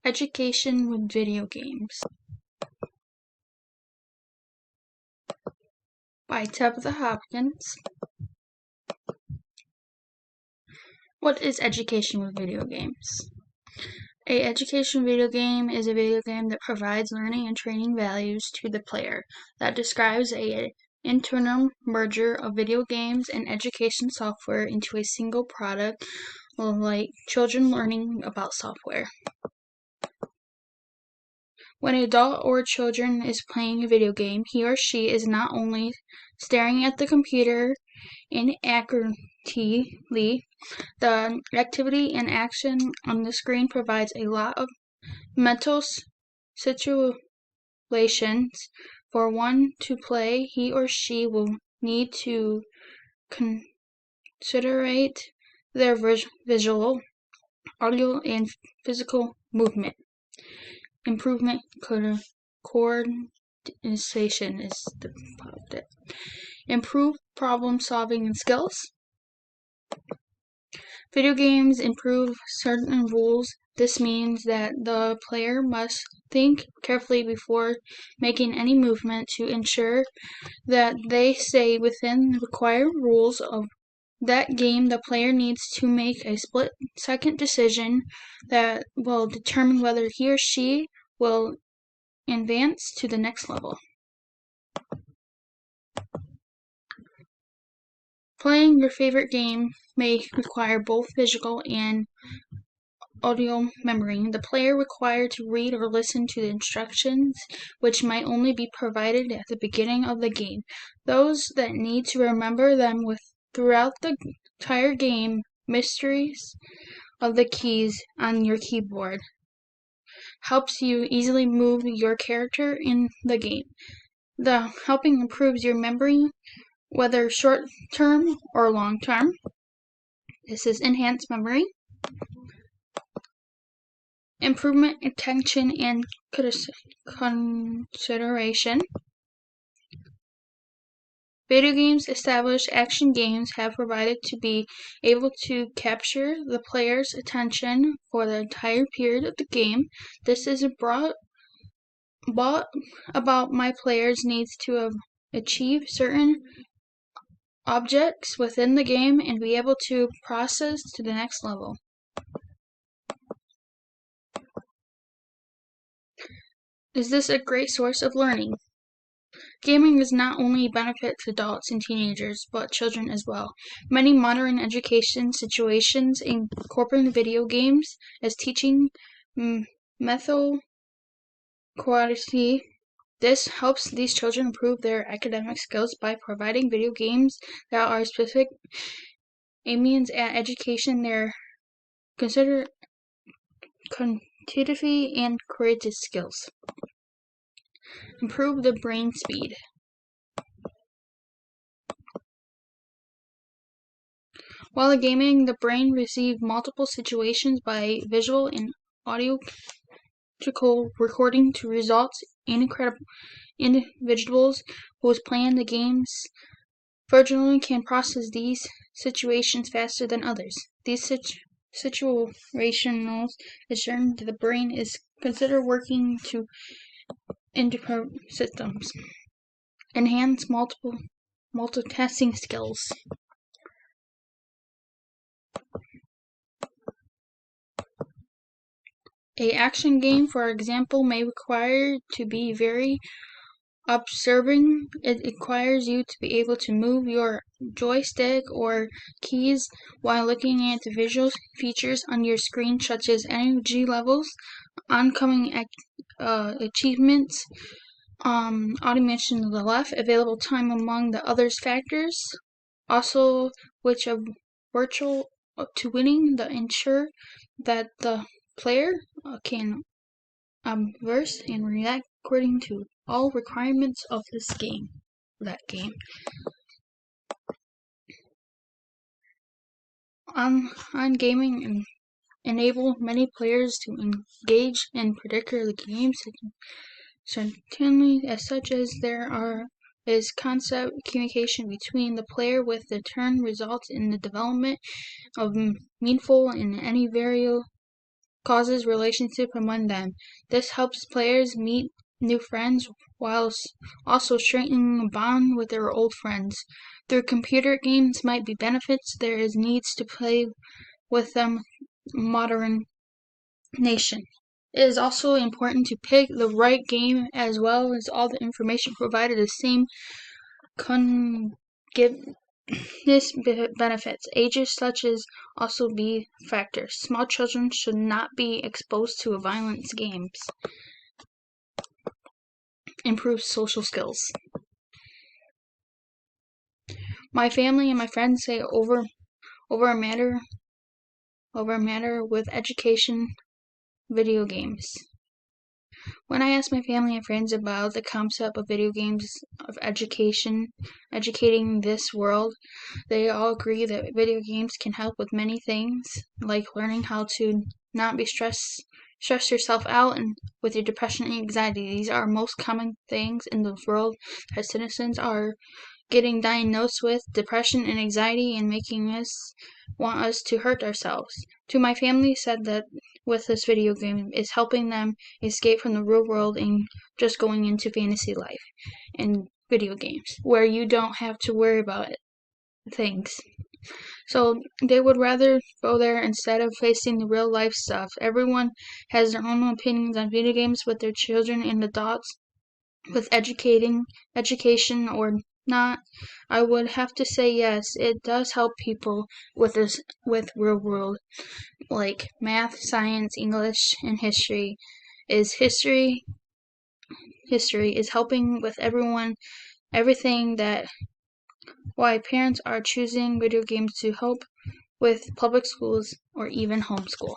Education with Video Games by Tabitha Hopkins. What is education with video games? A education video game is a video game that provides learning and training values to the player, that describes an internal merger of video games and education software into a single product, like children learning about software. When an adult or children is playing a video game, he or she is not only staring at the computer inaccurately, the activity and action on the screen provides a lot of mental situations. For one to play, he or she will need to considerate their visual, audio, and physical movement. Improvement coordination is the part of it. Improve problem solving and skills. Video games improve certain rules. This means that the player must think carefully before making any movement to ensure that they stay within the required rules of that game. The player needs to make a split-second decision that will determine whether he or she will advance to the next level. Playing your favorite game may require both visual and audio memory. The player required to read or listen to the instructions, which might only be provided at the beginning of the game. Those that need to remember them throughout the entire game. Mysteries of the keys on your keyboard helps you easily move your character in the game. The helping improves your memory, whether short-term or long-term. This is enhanced memory. Improvement, attention, and consideration. Video games, established action games, have provided to be able to capture the player's attention for the entire period of the game. This is brought about my players needs to achieve certain objects within the game and be able to process to the next level. Is this a great source of learning? Gaming is not only benefits adults and teenagers, but children as well. Many modern education situations incorporate video games as teaching methodology. This helps these children improve their academic skills by providing video games that are specific aims at education, their consider cognitive and creative skills. Improve the brain speed. While gaming, the brain receives multiple situations by visual and audiological recording to result in individuals who playing the games virtually can process these situations faster than others. These situational assurance the brain is considered working to integrate systems. Enhance multitasking skills. A action game, for example, may require to be very observing. It requires you to be able to move your joystick or keys while looking at the visual features on your screen, such as energy levels, oncoming achievements, automation to the left, available time, among the others factors. Also, which of virtual to winning, the ensure that the player can verse and react according to all requirements of that game. On gaming enable many players to engage in particular games, certainly such as there is concept communication between the player, with the turn results in the development of meaningful and any causes relationship among them. This helps players meet new friends whilst also strengthening a bond with their old friends. Through computer games might be benefits, there is needs to play with them modern nation. It is also important to pick the right game as well as all the information provided the same give this benefits. Ages such as also be factors. Small children should not be exposed to violent games. Improve social skills. My family and my friends say over a matter with education video games. When I ask my family and friends about the concept of video games of educating this world, they all agree that video games can help with many things, like learning how to not be stress yourself out and with your depression and anxiety. These are most common things in the world that citizens are getting diagnosed with, depression and anxiety, and making us want us to hurt ourselves. To my family said that with this video game is helping them escape from the real world and just going into fantasy life and video games where you don't have to worry about things. So they would rather go there instead of facing the real life stuff. Everyone has their own opinions on video games with their children and adults, with education or not. I would have to say yes, it does help people with real world, like math, science, English, and history. History is helping with everything that why parents are choosing video games to help with public schools or even homeschool.